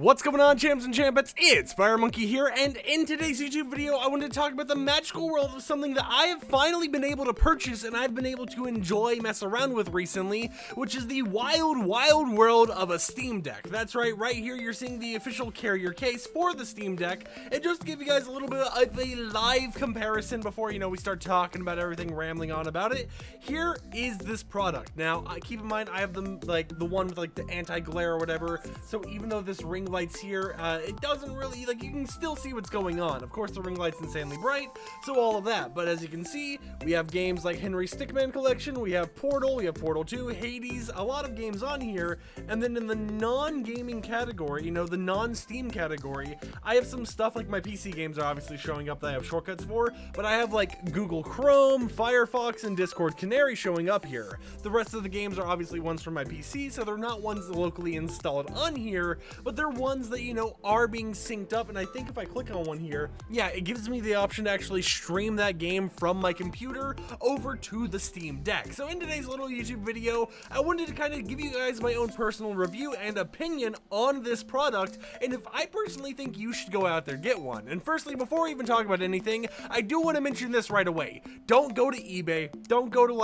What's going on, champs and champettes? It's FireMonkey here, and in today's YouTube video, I wanted to talk about the magical world of something that I have finally been able to purchase and I've been able to enjoy, mess around with recently, which is the wild world of a Steam Deck. That's right here you're seeing the official carrier case for the Steam Deck, and just to give you guys a little bit of a live comparison before, we start talking about everything, rambling on about it, here is this product. Now, keep in mind, I have the one with the anti-glare or whatever, so even though this ring lights here, it doesn't really, you can still see what's going on. Of course, the ring light's insanely bright, so all of that, but as you can see, we have games like Henry Stickmin Collection, we have Portal, we have Portal 2, Hades, a lot of games on here, and then in the non-gaming category, the non-Steam category, I have some stuff like my PC games are obviously showing up that I have shortcuts for, but I have Google Chrome, Firefox, and Discord Canary showing up here. The rest of the games are obviously ones from my PC, so they're not ones locally installed on here, but they're ones that, are being synced up, and I think if I click on one here, yeah, it gives me the option to actually stream that game from my computer over to the Steam Deck. So in today's little YouTube video, I wanted to kind of give you guys my own personal review and opinion on this product, and if I personally think you should go out there, get one. And firstly, before I even talk about anything, I do want to mention this right away. Don't go to eBay, don't go to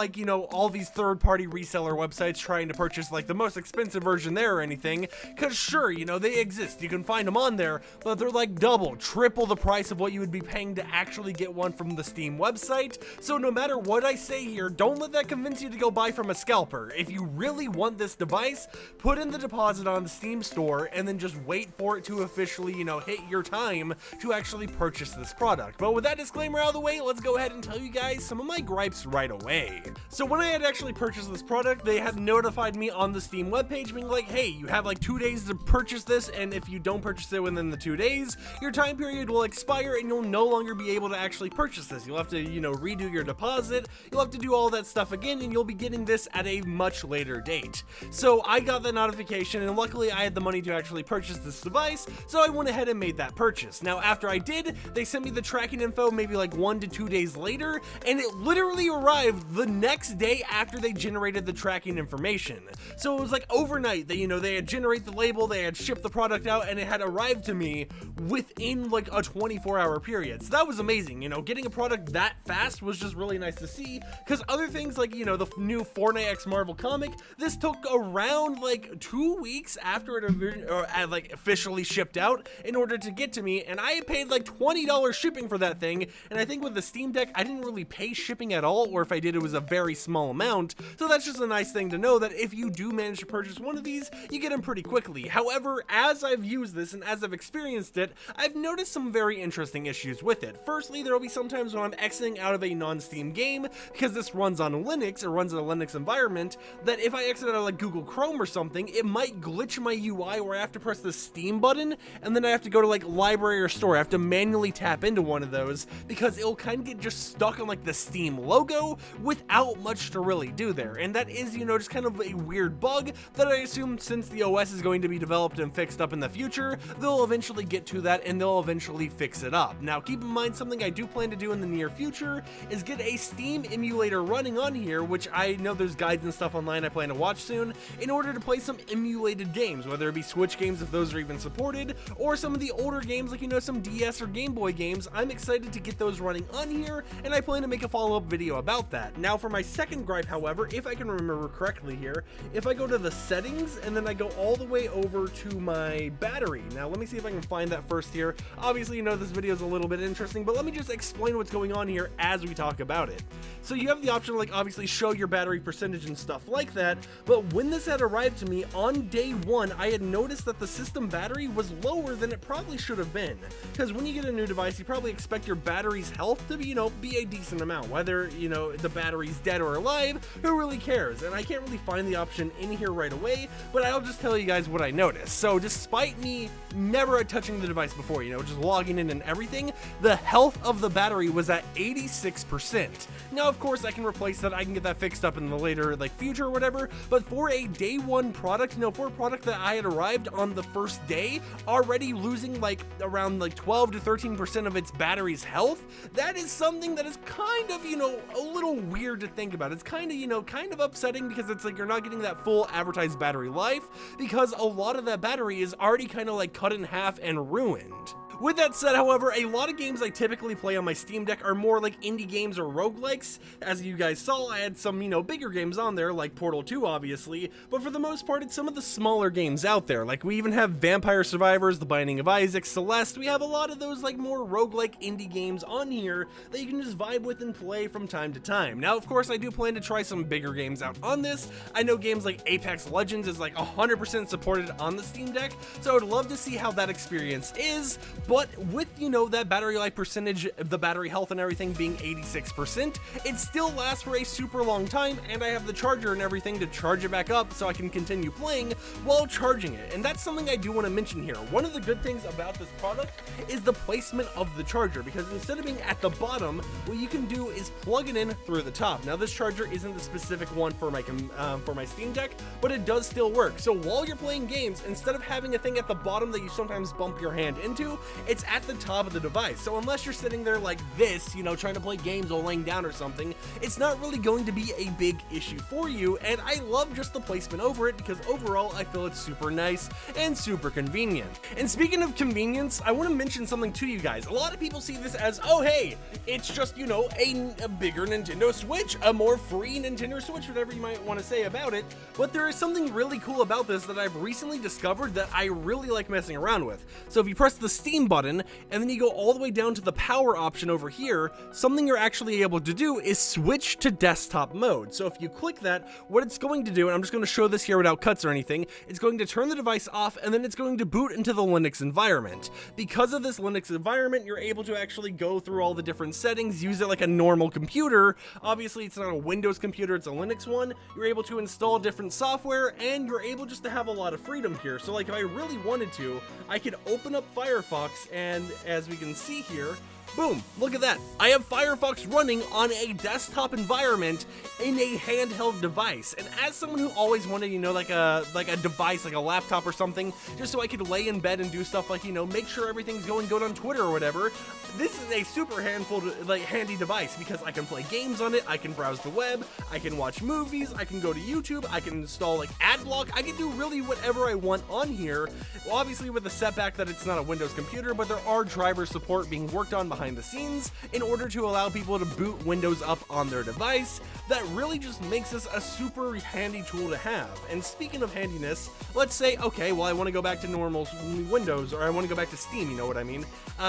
all these third-party reseller websites trying to purchase the most expensive version there or anything, because sure, they exist, you can find them on there, but they're double, triple the price of what you would be paying to actually get one from the Steam website. So no matter what I say here, don't let that convince you to go buy from a scalper. If you really want this device, put in the deposit on the Steam store and then just wait for it to officially, hit your time to actually purchase this product. But with that disclaimer out of the way, let's go ahead and tell you guys some of my gripes right away. So when I had actually purchased this product, they had notified me on the Steam webpage being hey, you have 2 days to purchase this, and if you don't purchase it within the 2 days, your time period will expire and you'll no longer be able to actually purchase this. You'll have to, redo your deposit, you'll have to do all that stuff again, and you'll be getting this at a much later date. So I got that notification, and luckily I had the money to actually purchase this device, so I went ahead and made that purchase. Now after I did, they sent me the tracking info maybe 1 to 2 days later, and it literally arrived the next day after they generated the tracking information. So it was overnight, they had generated the label, they had shipped the product out, and it had arrived to me within a 24-hour period. So that was amazing. Getting a product that fast was just really nice to see, because other things the new Fortnite x Marvel comic, this took around 2 weeks after it officially shipped out in order to get to me, and I paid $20 shipping for that thing, and I think with the Steam Deck I didn't really pay shipping at all, or if I did, it was a very small amount. So that's just a nice thing to know, that if you do manage to purchase one of these, you get them pretty quickly. However, as I've used this and as I've experienced it, I've noticed some very interesting issues with it. Firstly, there will be some times when I'm exiting out of a non-Steam game, because this runs on Linux or runs in a Linux environment, that if I exit out of Google Chrome or something, it might glitch my UI where I have to press the Steam button, and then I have to go to library or store. I have to manually tap into one of those, because it'll kind of get just stuck on the Steam logo without much to really do there. And that is, just kind of a weird bug that I assume, since the OS is going to be developed and fixed up in the future, they'll eventually get to that and they'll eventually fix it up. Now keep in mind, something I do plan to do in the near future is get a Steam emulator running on here, which I know there's guides and stuff online I plan to watch soon, in order to play some emulated games, whether it be Switch games if those are even supported, or some of the older games some DS or Game Boy games. I'm excited to get those running on here, and I plan to make a follow-up video about that. Now for my second gripe, however, if I can remember correctly here, if I go to the settings and then I go all the way over to my battery. Now let me see if I can find that first here. Obviously, this video is a little bit interesting, but let me just explain what's going on here as we talk about it. So you have the option to obviously show your battery percentage and stuff like that, but when this had arrived to me on day one, I had noticed that the system battery was lower than it probably should have been, because when you get a new device, you probably expect your battery's health to be, be a decent amount, whether, the battery's dead or alive, who really cares? And I can't really find the option in here right away, but I'll just tell you guys what I noticed. So despite me never touching the device before, just logging in and everything, the health of the battery was at 86%. Now, of course, I can replace that. I can get that fixed up in the later, future or whatever, but for a day one product, for a product that I had arrived on the first day, already losing, around, 12 to 13% of its battery's health, that is something that is kind of, a little weird to think about. It's kind of upsetting, because it's you're not getting that full advertised battery life, because a lot of that battery is already kind of like cut in half and ruined. With that said, however, a lot of games I typically play on my Steam Deck are more like indie games or roguelikes. As you guys saw, I had some, bigger games on there, like Portal 2, obviously, but for the most part, it's some of the smaller games out there. Like, we even have Vampire Survivors, The Binding of Isaac, Celeste. We have a lot of those, like, more roguelike indie games on here that you can just vibe with and play from time to time. Now, of course, I do plan to try some bigger games out on this. I know games like Apex Legends is, like, 100% supported on the Steam Deck, so I would love to see how that experience is. But with, that battery life percentage, the battery health and everything being 86%, it still lasts for a super long time, and I have the charger and everything to charge it back up so I can continue playing while charging it. And that's something I do want to mention here. One of the good things about this product is the placement of the charger, because instead of being at the bottom, what you can do is plug it in through the top. Now, this charger isn't the specific one for my Steam Deck, but it does still work. So while you're playing games, instead of having a thing at the bottom that you sometimes bump your hand into, it's at the top of the device. So unless you're sitting there like this, trying to play games while laying down or something, it's not really going to be a big issue for you. And I love just the placement over it, because overall I feel it's super nice and super convenient. And speaking of convenience, I want to mention something to you guys. A lot of people see this as, oh hey, it's just, a bigger Nintendo Switch, a more free Nintendo Switch, whatever you might want to say about it. But there is something really cool about this that I've recently discovered that I really like messing around with. So if you press the Steam button, and then you go all the way down to the power option over here, something you're actually able to do is switch to desktop mode. So if you click that, what it's going to do, and I'm just going to show this here without cuts or anything, it's going to turn the device off, and then it's going to boot into the Linux environment. Because of this Linux environment, you're able to actually go through all the different settings, use it like a normal computer. Obviously, it's not a Windows computer, it's a Linux one. You're able to install different software, and you're able just to have a lot of freedom here. So like if I really wanted to, I could open up Firefox, and as we can see here, boom, look at that. I have Firefox running on a desktop environment in a handheld device. And as someone who always wanted, like a device, like a laptop or something, just so I could lay in bed and do stuff like, make sure everything's going good on Twitter or whatever, this is a super handy device, because I can play games on it, I can browse the web, I can watch movies, I can go to YouTube, I can install like AdBlock, I can do really whatever I want on here. Well, obviously with the setback that it's not a Windows computer, but there are driver support being worked on behind the scenes in order to allow people to boot Windows up on their device. That really just makes this a super handy tool to have. And speaking of handiness, let's say, okay, well I want to go back to normal Windows, or I want to go back to Steam, you know what I mean?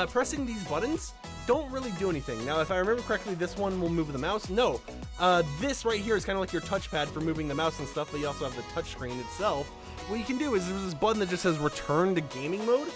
Pressing these buttons don't really do anything. Now, if I remember correctly, this one will move the mouse. No, this right here is kind of like your touchpad for moving the mouse and stuff, but you also have the touchscreen itself. What you can do is there's this button that just says return to gaming mode.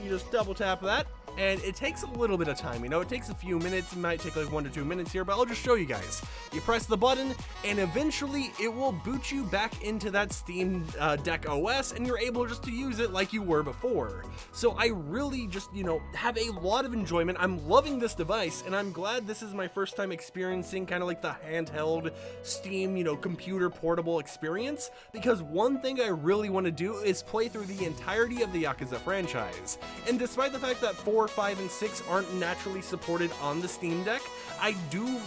You just double tap that, and it takes a little bit of time, it takes a few minutes. It might take like 1 to 2 minutes here, but I'll just show you guys. You press the button, and eventually it will boot you back into that Steam Deck OS, and you're able just to use it like you were before. So I really just, have a lot of enjoyment. I'm loving this device, and I'm glad this is my first time experiencing kind of like the handheld Steam, computer portable experience, because one thing I really want to do is play through the entirety of the Yakuza franchise. And despite the fact that 4, 5, and 6 aren't naturally supported on the Steam Deck, I do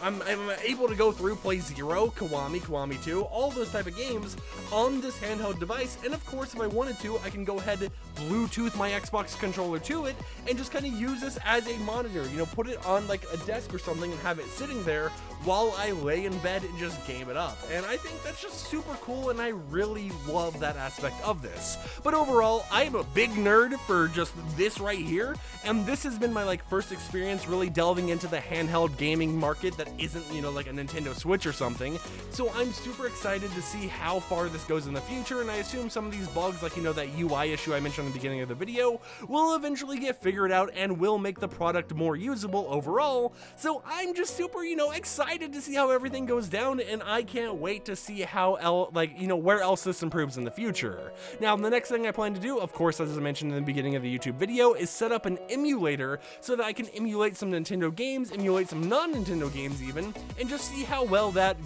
I'm able to go through, play 0, Kiwami 2, all those type of games on this handheld device. And of course, if I wanted to, I can go ahead and Bluetooth my Xbox controller to it and just kind of use this as a monitor, put it on like a desk or something and have it sitting there while I lay in bed and just game it up. And I think that's just super cool, and I really love that aspect of this. But overall, I am a big nerd for just this right here, and this has been my first experience really delving into the handheld gaming market that isn't, like a Nintendo Switch or something. So I'm super excited to see how far this goes in the future, and I assume some of these bugs, like, that UI issue I mentioned in the beginning of the video, will eventually get figured out and will make the product more usable overall. So I'm just super, excited to see how everything goes down, and I can't wait to see how where else this improves in the future. Now, the next thing I plan to do, of course, as I mentioned in the beginning of the YouTube video, is set up an emulator so that I can emulate some Nintendo games, emulate some non-Nintendo games even, and just see how well that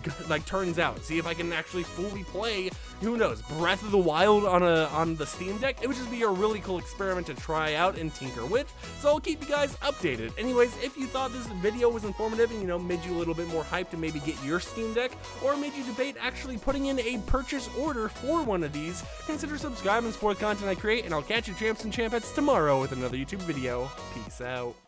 turns out. See if I can actually fully play who knows, Breath of the Wild on the Steam Deck. It would just be a really cool experiment to try out and tinker with, so I'll keep you guys updated. Anyways, if you thought this video was informative and, made you a little bit more hyped to maybe get your Steam Deck, or made you debate actually putting in a purchase order for one of these, consider subscribing and support the content I create, and I'll catch you champs and champettes tomorrow with another YouTube video. Peace out.